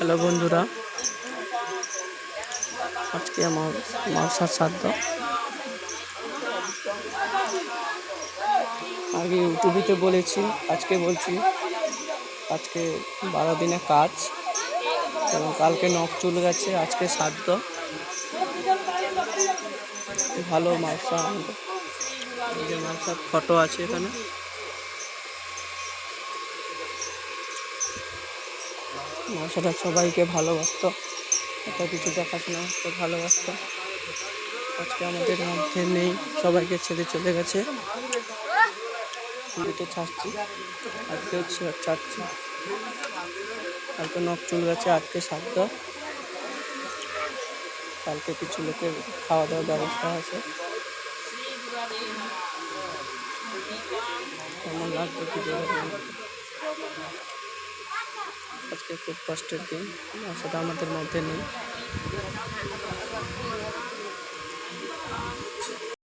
Hello বন্ধুরা, আজকে আমার মাসার শ্রাদ্ধ। আগে ইউটিউবেতে বলেছি, আজকে বলছি। আজকে 12 দিনে কাজ এবং কালকে নখ চুল গেছে, আজকে শ্রাদ্ধ। ভালো মাসা আমাদের, এই যে মাসার ফটো আছে এখানে। মাসাটা সবাইকে ভালোবাসতো, এত কিছু দেখাশোনা করতে ভালোবাসতো। আজকে আমাদের মধ্যে নেই, সবাইকে ছেড়ে চলে গেছে। পুরীতে ছাড়ছি, আজকেও ছাড়ছি। কালকে নখ চুল গেছে, আজকে শ্রাদ্ধ। কালকে কিছু লোকের খাওয়া দাওয়ার ব্যবস্থা আছে। কেমন লাগছে পুজো? আজকে খুব কষ্টের দিন, আশাটা আমাদের মধ্যে নেই।